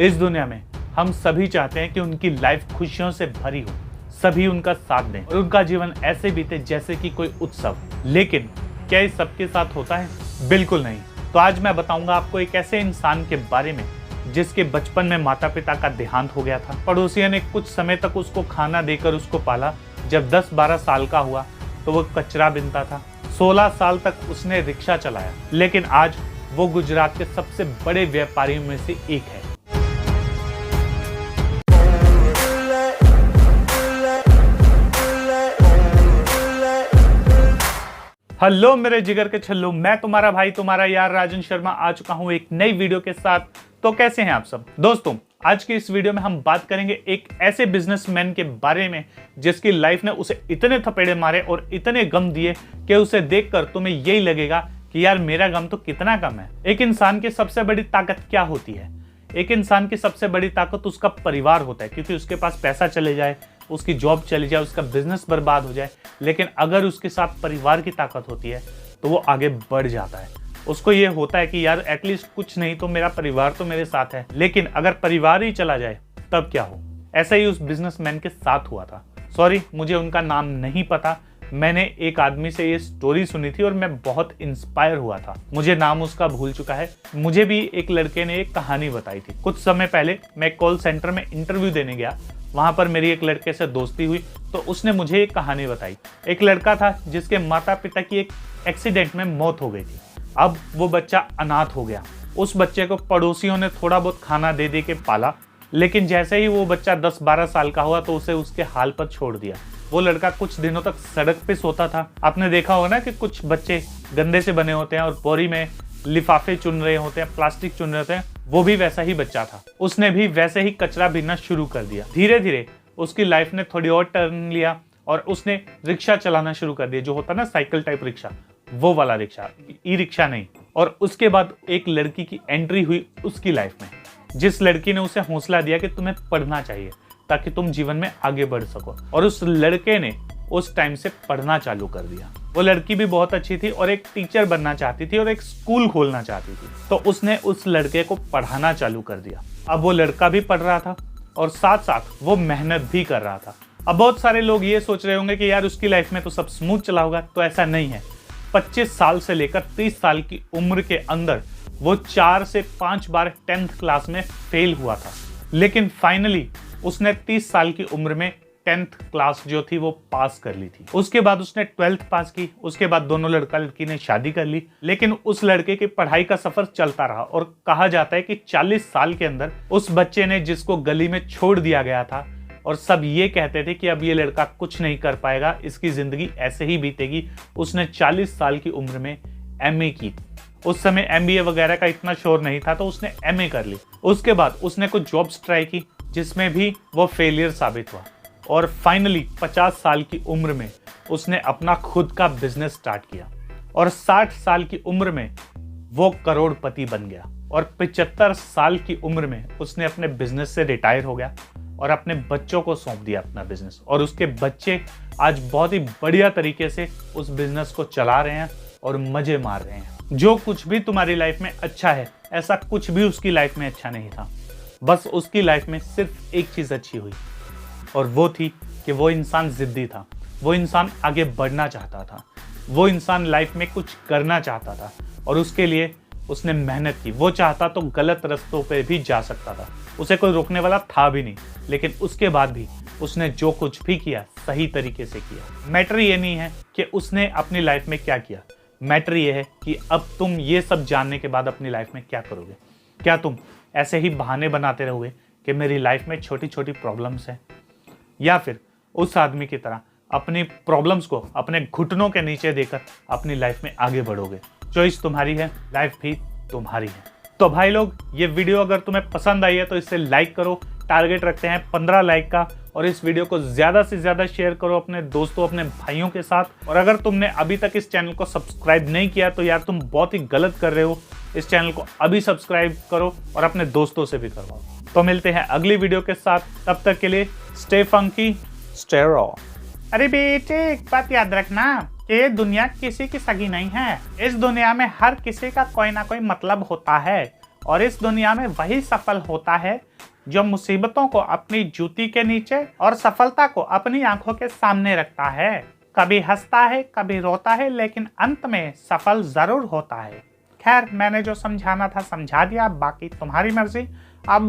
इस दुनिया में हम सभी चाहते हैं कि उनकी लाइफ खुशियों से भरी हो, सभी उनका साथ दें और उनका जीवन ऐसे बीते जैसे कि कोई उत्सव। लेकिन क्या ये सबके साथ होता है? बिल्कुल नहीं। तो आज मैं बताऊंगा आपको एक ऐसे इंसान के बारे में जिसके बचपन में माता पिता का देहांत हो गया था। पड़ोसियों ने कुछ समय तक उसको खाना देकर उसको पाला। जब 10-12 साल का हुआ तो वो कचरा बीनता था। 16 साल तक उसने रिक्शा चलाया, लेकिन आज वो गुजरात के सबसे बड़े व्यापारियों में से एक है। हेलो मेरे जिगर के छल्लो, मैं तुम्हारा भाई तुम्हारा यार राजन शर्मा आ चुका हूं एक नई वीडियो के साथ। तो कैसे हैं आप सब दोस्तों? आज की इस वीडियो में हम बात करेंगे एक ऐसे बिजनेसमैन के बारे में जिसकी लाइफ ने उसे इतने थपेड़े मारे और इतने गम दिए कि उसे देखकर तुम्हें यही लगेगा कि यार मेरा गम तो कितना कम है। एक इंसान की सबसे बड़ी ताकत क्या होती है? एक इंसान की सबसे बड़ी ताकत उसका परिवार होता है, क्योंकि उसके पास पैसा चले जाए, उसकी जॉब चली जाए, उसका बिजनेस बर्बाद हो जाए, लेकिन अगर उसके साथ परिवार की ताकत होती है तो वो आगे बढ़ जाता है। उसको ये होता है कि यार एटलीस्ट कुछ नहीं तो मेरा परिवार तो मेरे साथ है। लेकिन अगर परिवार ही चला जाए तब क्या हो? ऐसा ही उस बिजनेसमैन के साथ हुआ था। सॉरी, मुझे उनका नाम नहीं पता। मैंने एक आदमी से ये स्टोरी सुनी थी और मैं बहुत इंस्पायर हुआ था। मुझे नाम उसका भूल चुका है। मुझे भी एक लड़के ने एक कहानी बताई थी। कुछ समय पहले मैं कॉल सेंटर में इंटरव्यू देने गया। वहां पर मेरी एक लड़के से दोस्ती हुई तो उसने मुझे एक कहानी बताई। एक लड़का था जिसके माता पिता की एक एक्सीडेंट में मौत हो गई थी। अब वो बच्चा अनाथ हो गया। उस बच्चे को पड़ोसियों ने थोड़ा बहुत खाना दे दे के पाला, लेकिन जैसे ही वो बच्चा 10-12 साल का हुआ तो उसे उसके हाल पर छोड़ दिया। वो लड़का कुछ दिनों तक सड़क पे सोता था। आपने देखा होगा ना कि कुछ बच्चे गंदे से बने होते हैं और बोरी में लिफाफे चुन रहे होते हैं, प्लास्टिक चुन रहे होते हैं। वो भी वैसा ही बच्चा था। उसने भी वैसे ही कचरा बीनना शुरू कर दिया। धीरे धीरे उसकी लाइफ ने थोड़ी और टर्न लिया और उसने रिक्शा चलाना शुरू कर दिया, जो होता ना साइकिल टाइप रिक्शा, वो वाला रिक्शा, ई रिक्शा नहीं। और उसके बाद एक लड़की की एंट्री हुई उसकी लाइफ में, जिस लड़की ने उसे हौसला दिया कि तुम्हें पढ़ना चाहिए ताकि तुम जीवन में आगे बढ़ सको। और उस लड़के ने उस टाइम से पढ़ना चालू कर दिया। वो लड़की भी बहुत अच्छी थी और एक टीचर बनना चाहती थी और एक स्कूल खोलना चाहती थी। तो उसने उस लड़के को पढ़ाना चालू कर दिया। अब वो लड़का भी पढ़ रहा था और साथ साथ वो मेहनत भी कर रहा था। अब बहुत सारे लोग ये सोच रहे होंगे कि यार उसकी लाइफ में तो सब स्मूथ चला होगा। तो ऐसा नहीं है। 25 साल से लेकर 30 साल की उम्र के अंदर वो 4 से 5 बार 10th क्लास में फेल हुआ था, लेकिन फाइनली उसने 30 साल की उम्र में 10th क्लास जो थी वो पास कर ली थी। उसके बाद उसने 12th पास की। उसके बाद दोनों लड़का लड़की ने शादी कर ली। लेकिन उस लड़के की पढ़ाई का सफर चलता रहा और कहा जाता है कि 40 साल के अंदर उस बच्चे ने, जिसको गली में छोड़ दिया गया था और सब ये कहते थे कि अब ये लड़का कुछ नहीं कर पाएगा, इसकी जिंदगी ऐसे ही बीतेगी, उसने 40 साल की उम्र में MA की। उस समय MBA वगैरह का इतना शोर नहीं था, तो उसने MA कर ली। उसके बाद उसने कुछ जॉब्स ट्राई की जिसमें भी वो फेलियर साबित हुआ और फाइनली 50 साल की उम्र में उसने अपना खुद का बिजनेस स्टार्ट किया और 60 साल की उम्र में वो करोड़पति बन गया और 75 साल की उम्र में उसने अपने बिजनेस से रिटायर हो गया और अपने बच्चों को सौंप दिया अपना बिजनेस। और उसके बच्चे आज बहुत ही बढ़िया तरीके से उस बिजनेस को चला रहे हैं और मजे मार रहे हैं। जो कुछ भी तुम्हारी लाइफ में अच्छा है, ऐसा कुछ भी उसकी लाइफ में अच्छा नहीं था। बस उसकी लाइफ में सिर्फ एक चीज अच्छी हुई और वो थी कि वो इंसान जिद्दी था। वो इंसान आगे बढ़ना चाहता था। वो इंसान लाइफ में कुछ करना चाहता था और उसके लिए उसने मेहनत की। वो चाहता तो गलत रास्तों पे भी जा सकता था, उसे कोई रोकने वाला था भी नहीं, लेकिन उसके बाद भी उसने जो कुछ भी किया सही तरीके से किया। मैटर ये नहीं है कि उसने अपनी लाइफ में क्या किया, मैटर ये है कि अब तुम ये सब जानने के बाद अपनी लाइफ में क्या करोगे। क्या तुम ऐसे ही बहाने बनाते रहोगे कि मेरी लाइफ में छोटी छोटी प्रॉब्लम्स हैं, या फिर उस आदमी की तरह अपनी प्रॉब्लम्स को अपने घुटनों के नीचे देकर अपनी लाइफ में आगे बढ़ोगे? चॉइस तुम्हारी है, लाइफ भी तुम्हारी है। तो भाई लोग, ये वीडियो अगर तुम्हें पसंद आई है तो इसे लाइक करो। टारगेट रखते हैं 15 लाइक का और इस वीडियो को ज़्यादा से ज़्यादा शेयर करो अपने दोस्तों, अपने भाइयों के साथ। और अगर तुमने अभी तक इस चैनल को सब्सक्राइब नहीं किया तो यार तुम बहुत ही गलत कर रहे हो। इस चैनल को अभी सब्सक्राइब करो और अपने दोस्तों से भी करवाओ। तो मिलते हैं अगली वीडियो के साथ, तब तक के लिए स्टे फंकी, स्टे रॉ। अरे बेटे, एक बात याद रखना, ये दुनिया किसी की सगी नहीं है। इस दुनिया में हर किसी का कोई ना कोई मतलब होता है और इस दुनिया में वही सफल होता है जो मुसीबतों को अपनी जूती के नीचे और सफलता को अपनी आंखों के सामने रखता है। कभी हंसता है, कभी रोता है, लेकिन अंत में सफल जरूर होता है। खैर, मैंने जो समझाना था समझा दिया, बाकी तुम्हारी मर्जी। अब